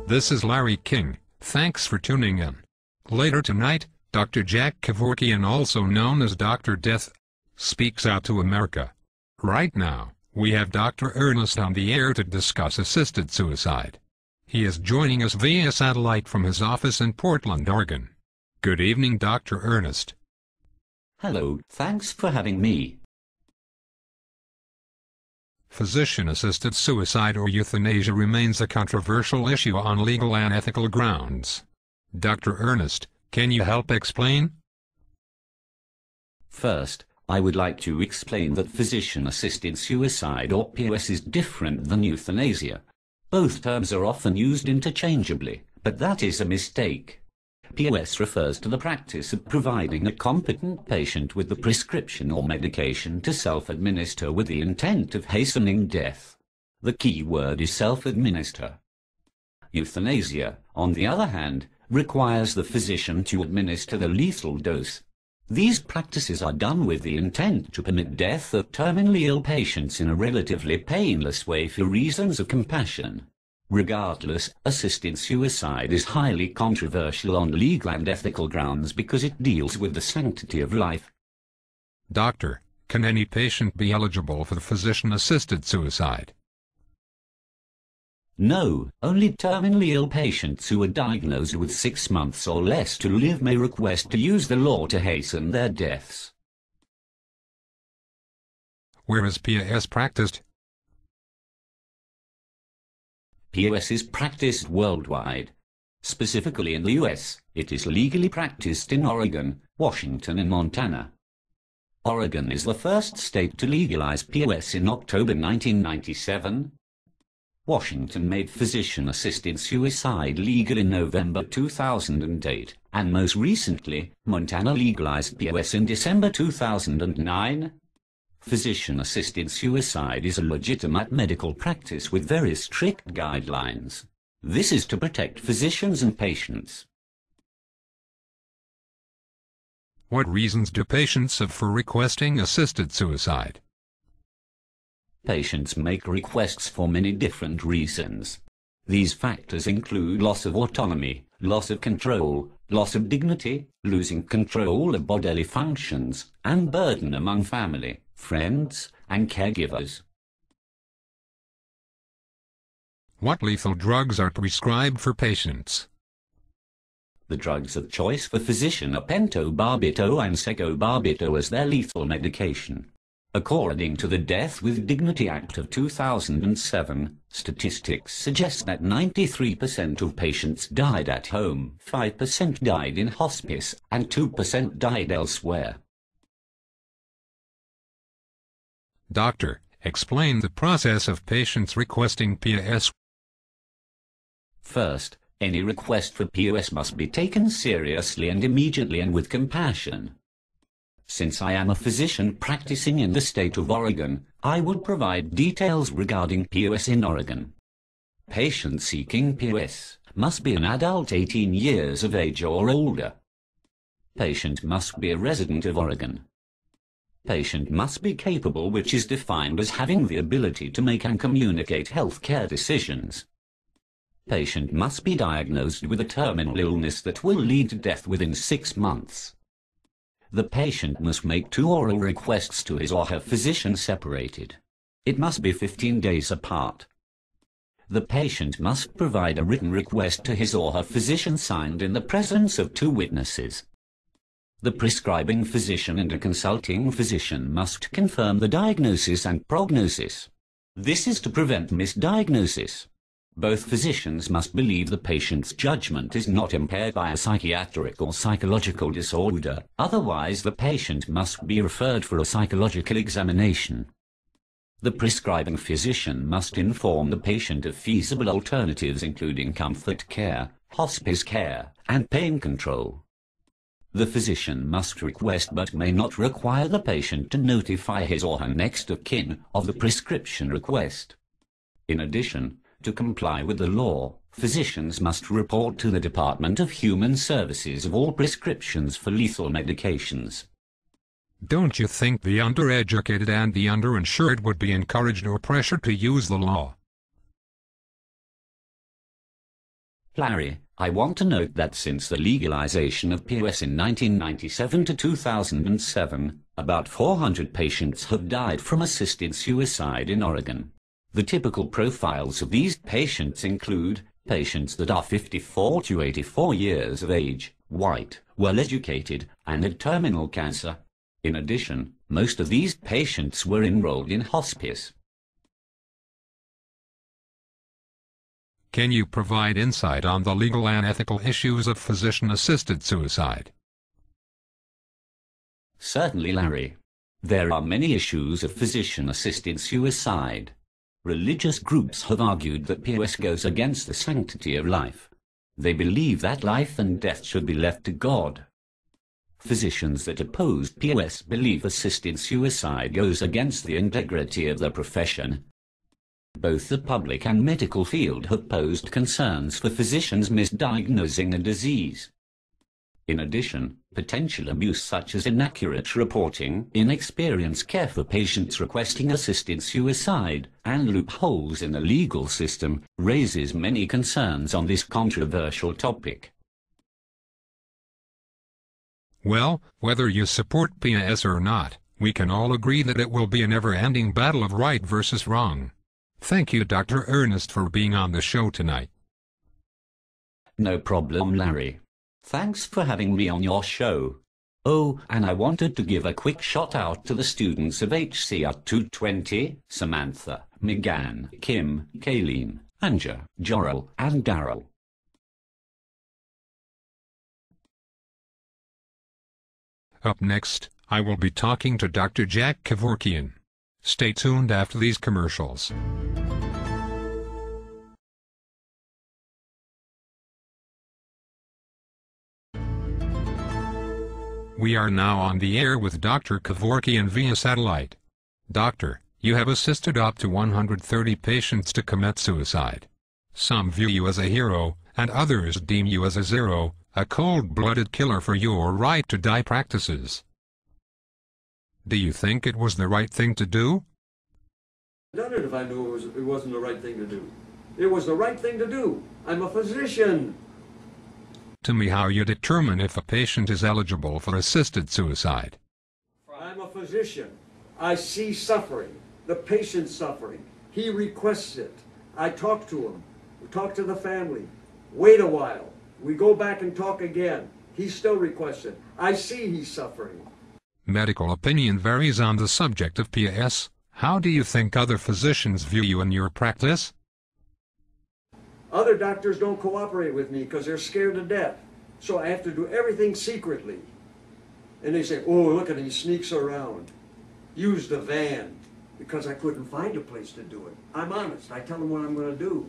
This is Larry King. Thanks for tuning in. Later tonight, Dr. Jack Kevorkian, also known as Dr. Death, speaks out to America. Right now, we have Dr. Ernest on the air to discuss assisted suicide. He is joining us via satellite from his office in Portland, Oregon. Good evening, Dr. Ernest. Hello, thanks for having me. Physician-assisted suicide or euthanasia remains a controversial issue on legal and ethical grounds. Dr. Ernest, can you help explain? First, I would like to explain that physician-assisted suicide or POS is different than euthanasia. Both terms are often used interchangeably, but that is a mistake. POS refers to the practice of providing a competent patient with the prescription or medication to self-administer with the intent of hastening death. The key word is self-administer. Euthanasia, on the other hand, requires the physician to administer the lethal dose. These practices are done with the intent to permit death of terminally ill patients in a relatively painless way for reasons of compassion. Regardless, assisted suicide is highly controversial on legal and ethical grounds because it deals with the sanctity of life. Doctor, can any patient be eligible for the physician-assisted suicide? No, only terminally ill patients who are diagnosed with 6 months or less to live may request to use the law to hasten their deaths. Where is POS practiced? POS is practiced worldwide. Specifically in the US, it is legally practiced in Oregon, Washington and Montana. Oregon is the first state to legalize POS in October 1997. Washington made physician-assisted suicide legal in November 2008, and most recently, Montana legalized POS in December 2009. Physician-assisted suicide is a legitimate medical practice with very strict guidelines. This is to protect physicians and patients. What reasons do patients have for requesting assisted suicide? Patients make requests for many different reasons. These factors include loss of autonomy, loss of control, loss of dignity, losing control of bodily functions, and burden among family, friends, and caregivers. What lethal drugs are prescribed for patients? The drugs of choice for physicians are pentobarbital and secobarbital as their lethal medication. According to the Death with Dignity Act of 2007, statistics suggest that 93% of patients died at home, 5% died in hospice, and 2% died elsewhere. Doctor, explain the process of patients requesting POS. First, any request for POS must be taken seriously and immediately and with compassion. Since I am a physician practicing in the state of Oregon, I would provide details regarding POS in Oregon. Patient seeking POS must be an adult 18 years of age or older. Patient must be a resident of Oregon. Patient must be capable, which is defined as having the ability to make and communicate healthcare decisions. Patient must be diagnosed with a terminal illness that will lead to death within 6 months. The patient must make 2 oral requests to his or her physician separated. It must be 15 days apart. The patient must provide a written request to his or her physician signed in the presence of 2 witnesses. The prescribing physician and a consulting physician must confirm the diagnosis and prognosis. This is to prevent misdiagnosis. Both physicians must believe the patient's judgment is not impaired by a psychiatric or psychological disorder, otherwise the patient must be referred for a psychological examination. The prescribing physician must inform the patient of feasible alternatives including comfort care, hospice care, and pain control. The physician must request but may not require the patient to notify his or her next of kin of the prescription request. In addition, to comply with the law, physicians must report to the Department of Human Services of all prescriptions for lethal medications. Don't you think the undereducated and the underinsured would be encouraged or pressured to use the law? Larry, I want to note that since the legalization of POS in 1997 to 2007, about 400 patients have died from assisted suicide in Oregon. The typical profiles of these patients include patients that are 54 to 84 years of age, white, well-educated, and had terminal cancer. In addition, most of these patients were enrolled in hospice. Can you provide insight on the legal and ethical issues of physician-assisted suicide? Certainly, Larry. There are many issues of physician-assisted suicide. Religious groups have argued that POS goes against the sanctity of life. They believe that life and death should be left to God. Physicians that oppose POS believe assisted suicide goes against the integrity of the profession. Both the public and medical field have posed concerns for physicians misdiagnosing a disease. In addition, potential abuse such as inaccurate reporting, inexperienced care for patients requesting assisted suicide, and loopholes in the legal system raises many concerns on this controversial topic. Well, whether you support POS or not, we can all agree that it will be a never-ending battle of right versus wrong. Thank you, Dr. Ernest, for being on the show tonight. No problem, Larry. Thanks for having me on your show. Oh, and I wanted to give a quick shout-out to the students of HCR 220, Samantha, Megan, Kim, Kayleen, Anja, Jorel, and Daryl. Up next, I will be talking to Dr. Jack Kevorkian. Stay tuned after these commercials. We are now on the air with Dr. Kevorkian via satellite. Doctor, you have assisted up to 130 patients to commit suicide. Some view you as a hero, and others deem you as a zero, a cold-blooded killer for your right to die practices. Do you think it was the right thing to do? I'd done it if I knew it wasn't the right thing to do. It was the right thing to do. I'm a physician. Tell me how you determine if a patient is eligible for assisted suicide. I'm a physician. I see suffering, the patient's suffering. He requests it. I talk to him. We talk to the family. Wait a while. We go back and talk again. He still requests it. I see he's suffering. Medical opinion varies on the subject of POS. How do you think other physicians view you in your practice? Other doctors don't cooperate with me because they're scared to death. So I have to do everything secretly. And they say, oh, look at him, he sneaks around. Use the van. Because I couldn't find a place to do it. I'm honest. I tell them what I'm going to do.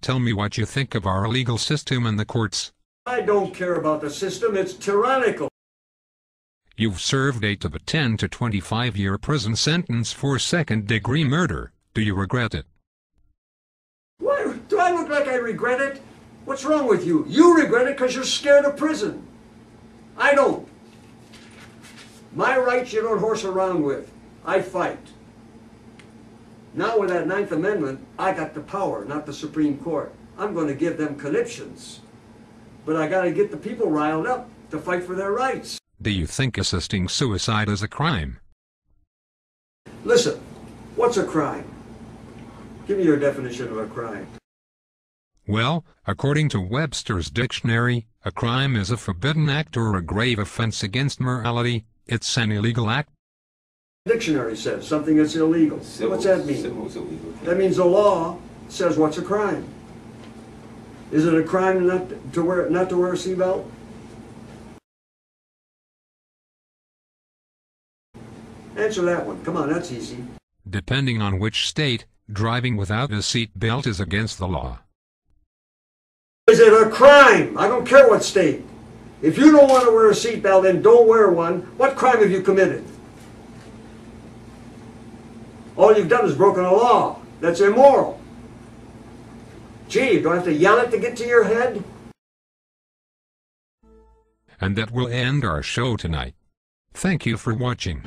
Tell me what you think of our legal system and the courts. I don't care about the system. It's tyrannical. You've served 8 of a 10 to 25-year prison sentence for second-degree murder. Do you regret it? Why, do I look like I regret it? What's wrong with you? You regret it because you're scared of prison. I don't. My rights you don't horse around with. I fight. Now with that 9th Amendment, I got the power, not the Supreme Court. I'm going to give them conniptions. But I got to get the people riled up to fight for their rights. Do you think assisting suicide is a crime? Listen, what's a crime? Give me your definition of a crime. Well, according to Webster's dictionary, a crime is a forbidden act or a grave offense against morality. It's an illegal act. Dictionary says something that's illegal. What's that mean? That means the law says what's a crime. Is it a crime not to wear a seatbelt? Answer that one. Come on, that's easy. Depending on which state, driving without a seat belt is against the law. Is it a crime? I don't care what state. If you don't want to wear a seatbelt, then don't wear one. What crime have you committed? All you've done is broken a law. That's immoral. Gee, do I have to yell it to get to your head? And that will end our show tonight. Thank you for watching.